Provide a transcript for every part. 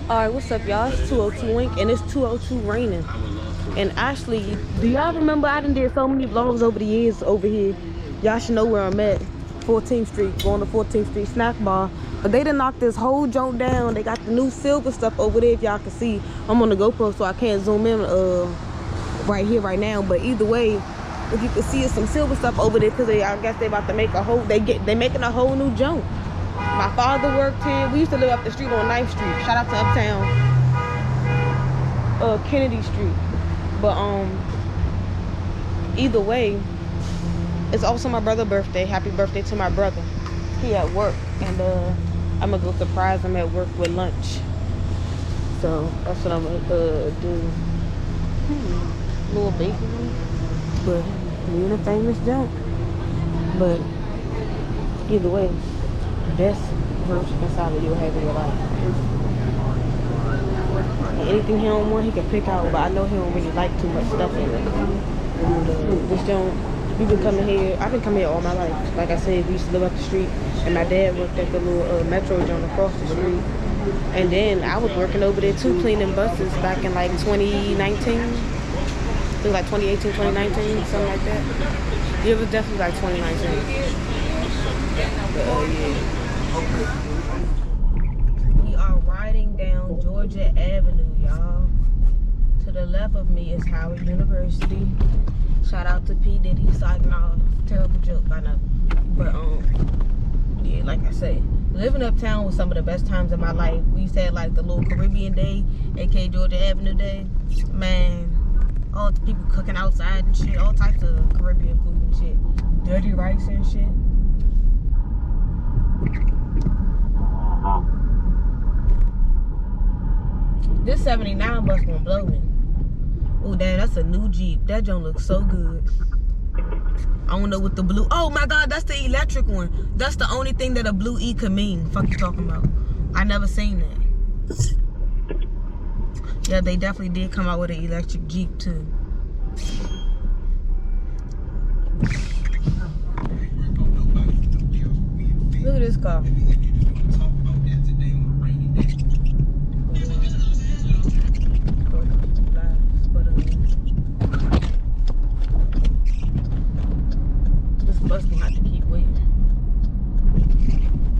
Alright, what's up, y'all? It's 202 Wink, and it's 202 raining. And actually, do y'all remember I done did so many vlogs over the years over here? Y'all should know where I'm at. 14th Street, going to 14th Street Snack Bar. But they done knocked this whole joint down. They got the new silver stuff over there, if y'all can see. I'm on the GoPro, so I can't zoom in right here, right now. But either way, if you can see, it's some silver stuff over there, because I guess they about to make a whole, they making a whole new joint. My father worked here. We used to live up the street on 9th Street. Shout out to Uptown. Kennedy Street. But either way, it's also my brother's birthday. Happy birthday to my brother. He at work, and I'm gonna go surprise him at work with lunch. So that's what I'm gonna do. Little bakery, but we in a famous junk. But either way, best grilled chicken salad you'll have in your life. Anything he don't want, he can pick out, but I know he don't really like too much stuff in it. And this don't, we've been coming here, I've been coming here all my life. Like I said, we used to live up the street, and my dad worked at the little metro joint across the street. And then I was working over there too, cleaning buses back in like 2019. It was like 2018, 2019, something like that. Yeah, it was definitely like 2019. We are riding down Georgia Avenue, y'all. To the left of me is Howard University. Shout out to P. Diddy. Sorry, no, terrible joke, I know. But yeah, like I say, living uptown was some of the best times of my life. We used to have like the little Caribbean Day, aka Georgia Avenue Day. Man, all the people cooking outside and shit, all types of Caribbean food and shit. Dirty rice and shit. This 79 bus gonna blow me. Oh damn, that's a new Jeep. That joint looks so good. I don't know what the blue. Oh my God, that's the electric one. That's the only thing that a blue E could mean. Fuck you talking about? I never seen that. Yeah, they definitely did come out with an electric Jeep too. Look at this car. This bus gonna have to keep waiting.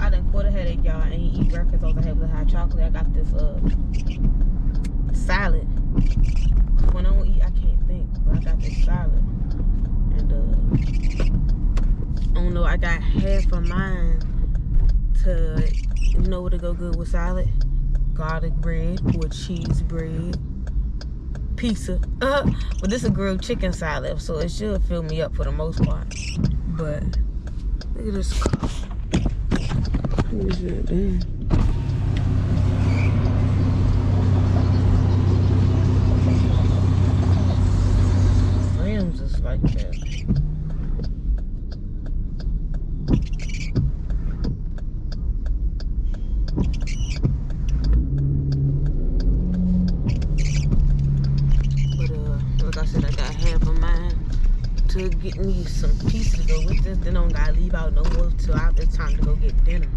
I done caught a headache, y'all. I ain't eat breakfast. I was having a hot chocolate. I got this salad. When I don't eat, I can't think. But I got this salad. And I don't know, I got half of mine to, you know what to go good with salad? Garlic bread or cheese bread. Pizza. But this is a grilled chicken salad, so it should fill me up for the most part. But look at this car. Look at that, damn. Rims is like that. Like I said, I got half of mine to get me some pieces to go with this. Then I don't gotta leave out no more till it's time to go get dinner.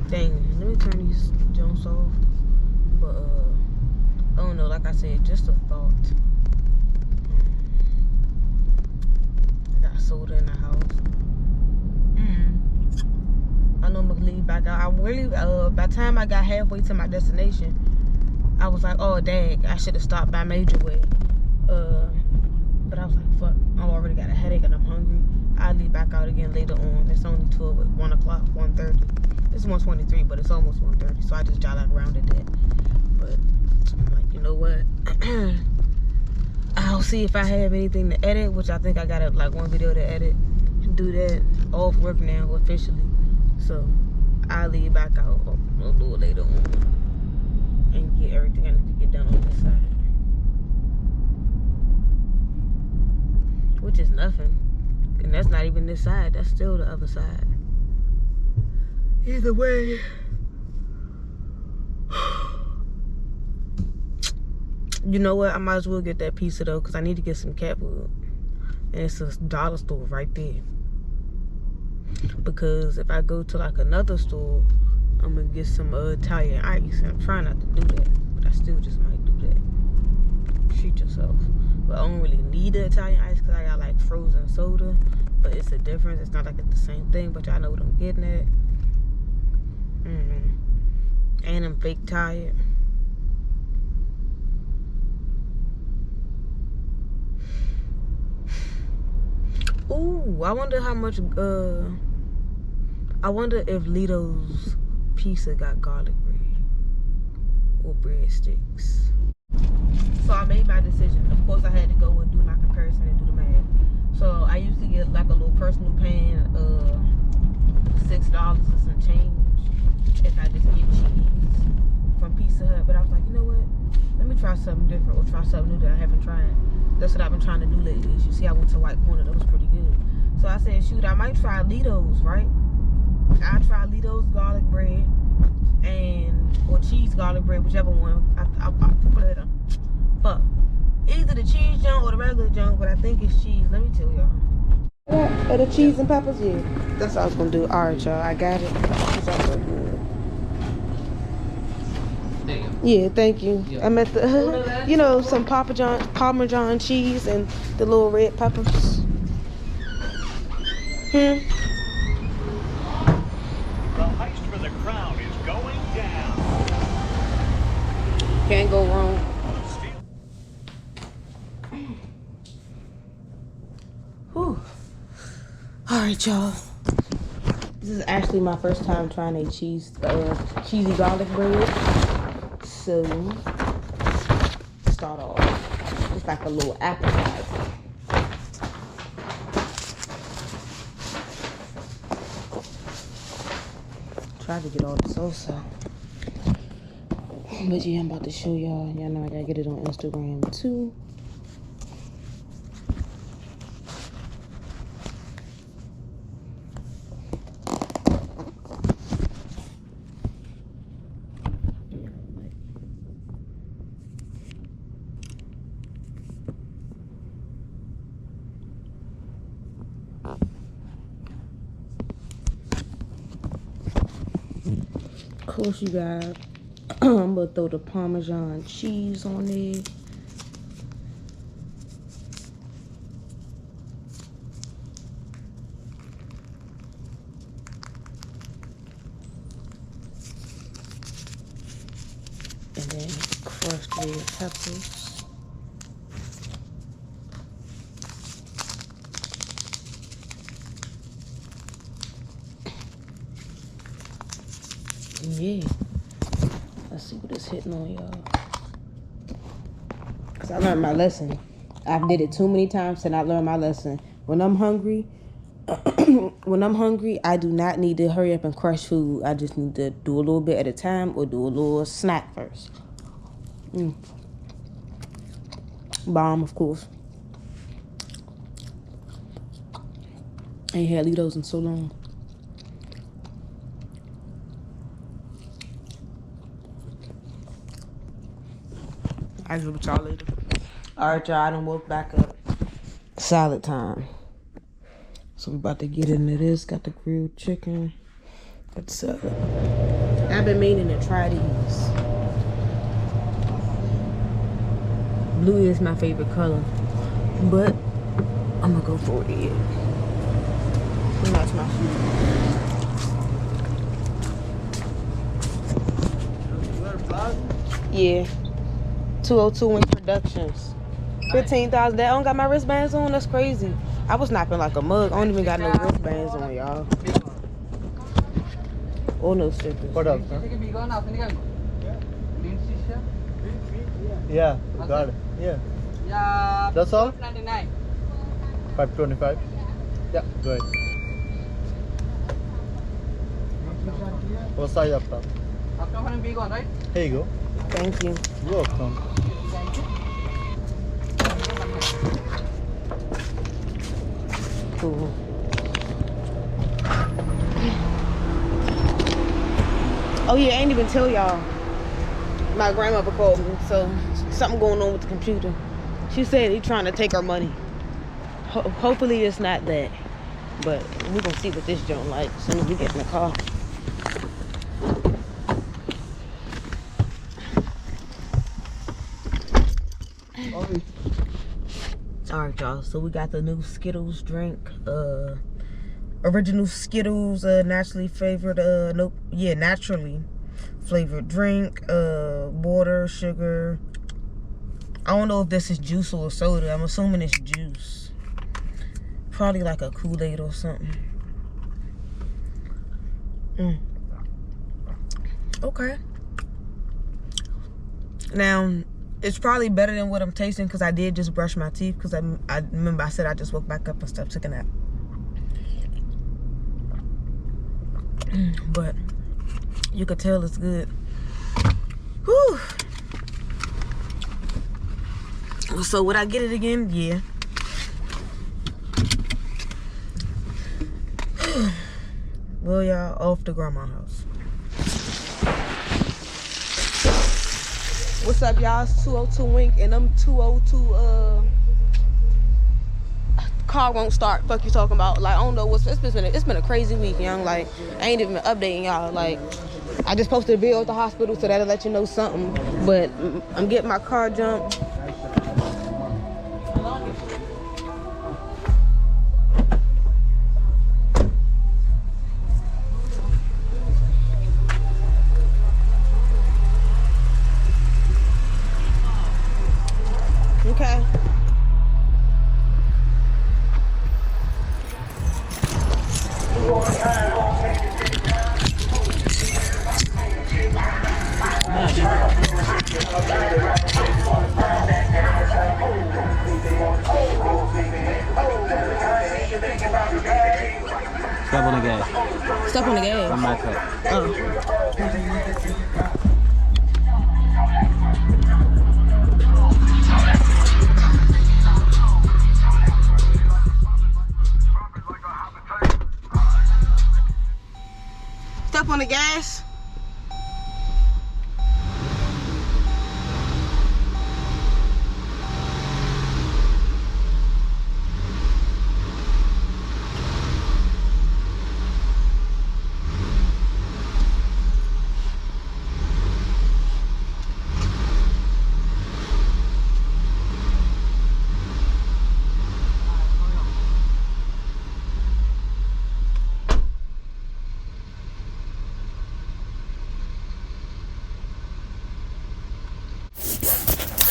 Dang, let me turn these joints off. But I don't know, like I said, just a thought. Soda in the house. I know I'm gonna leave back out. I really, by the time I got halfway to my destination, I was like, oh dang, I should have stopped by Major Way. But I was like, fuck, I already got a headache and I'm hungry. I'll leave back out again later on. It's only 1 o'clock, 1:30. It's 1:23, but it's almost 1:30, so I just jog around at that. But I'm like, you know what? I'll see if I have anything to edit, which I think I got like one video to edit. Do that off work now officially. So I'll leave back out a little later on and get everything I need to get done on this side. Which is nothing. And that's not even this side, that's still the other side. Either way. You know what? I might as well get that pizza though, because I need to get some cat food. And it's a dollar store right there. Because if I go to like another store, I'm gonna get some Italian ice. And I'm trying not to do that, but I still just might do that. Treat yourself. But I don't really need the Italian ice because I got like frozen soda. But it's a difference. It's not like it's the same thing, but y'all know what I'm getting at. And I'm fake tired. Ooh, I wonder how much, I wonder if Lito's pizza got garlic bread or breadsticks. So I made my decision. Of course, I had to go and do my comparison and do the math. So I used to get like a little personal pan, $6 or some change if I just get cheese from Pizza Hut. But I was like, you know what? Let me try something different or try something new that I haven't tried. That's what I've been trying to do lately. As you see, I went to White Corner. That was pretty good. So I said, shoot, I might try Lito's, right? I'll try Lito's garlic bread or cheese garlic bread, whichever one. I'll put it on. Fuck. Either the cheese junk or the regular junk, but I think it's cheese. Let me tell y'all. Yeah, or the cheese and peppers, yeah. That's what I was gonna do. All right, y'all. I got it. It's all so good. Yeah, thank you. Yeah. I'm at the, you know, some Parmesan cheese and the little red peppers. The heist for the crown is going down. Can't go wrong. Whew. All right, y'all. This is actually my first time trying a cheesy garlic bread. So, start off. It's like a little appetizer. Try to get all the sauce out. But yeah, I'm about to show y'all. Y'all know I gotta get it on Instagram too. Of course, you got, I'm gonna throw the Parmesan cheese on there. And then crushed red peppers. Yeah, let's see what it's hitting on, y'all. Cause I learned my lesson. I've did it too many times and I learned my lesson. When I'm hungry, I do not need to hurry up and crush food. I just need to do a little bit at a time or do a little snack first. Bomb, of course. Ain't had Lito's in so long. I'll see y'all later. Alright, y'all, I done woke back up. Salad time. So I'm about to get into this. Got the grilled chicken. Got the salad. I've been meaning to try these. Blue is my favorite color. But I'm gonna go for it. Match my shoes. Yeah. 202 Wing Productions. 15,000. That I don't got my wristbands on. That's crazy. I was snapping like a mug. I don't even got no wristbands on, y'all. Or no stickers. What else? Yeah, got it. Yeah. Yeah. That's all? 599. 525. Yeah, go ahead. What size after? After one big one, right? Here you go. Thank you. You're welcome. Cool. Oh yeah, I ain't even tell y'all. My grandmother called me, so something going on with the computer. She said he trying to take her money. Hopefully it's not that, but we're gonna see what this joint like as soon as we get in the car. Alright, y'all, so we got the new Skittles drink, original Skittles, naturally flavored, naturally flavored drink, water, sugar. I don't know if this is juice or soda. I'm assuming it's juice. Probably like a Kool-Aid or something. Okay. Now, it's probably better than what I'm tasting because I did just brush my teeth because I remember I said I just woke back up and stuff, took a nap. But you could tell it's good. Whew. So would I get it again? Yeah. Well, y'all, off to grandma's house. What's up, y'all? It's 202 Wink, and I'm 202 car won't start. Fuck you talking about? Like, I don't know what's it's been a crazy week, young. Like, I ain't even been updating y'all. Like, I just posted a video at the hospital, so that'll let you know something. But I'm getting my car jumped. Okay. Step on the gas. Step on the gas. On my cup. Oh. Step on the gas.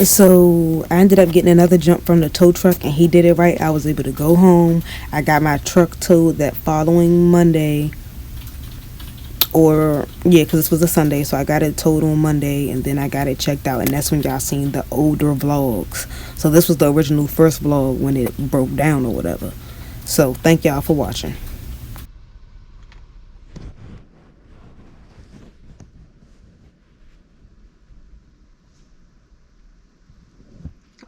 So I ended up getting another jump from the tow truck, and he did it right. I was able to go home. I got my truck towed that following Monday, or yeah, because this was a Sunday, so I got it towed on Monday, and then I got it checked out, and that's when y'all seen the older vlogs. So this was the original first vlog when it broke down or whatever. So thank y'all for watching.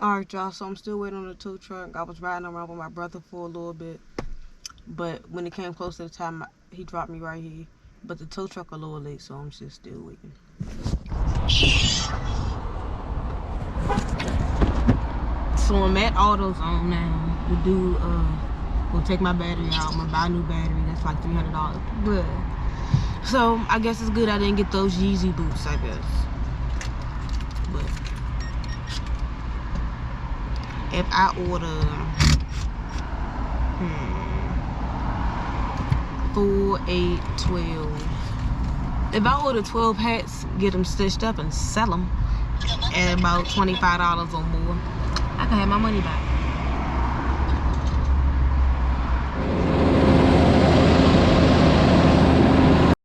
Alright, y'all, so I'm still waiting on the tow truck. I was riding around with my brother for a little bit, but when it came close to the time, he dropped me right here. But the tow truck a little late, so I'm just still waiting. So I'm at AutoZone now. The dude will take my battery out. I'm gonna buy a new battery. That's like $300. But so I guess it's good I didn't get those Yeezy boots, I guess. But if I order 4, 8, 12. If I order 12 hats, get them stitched up and sell them at about $25 or more, I can have my money back.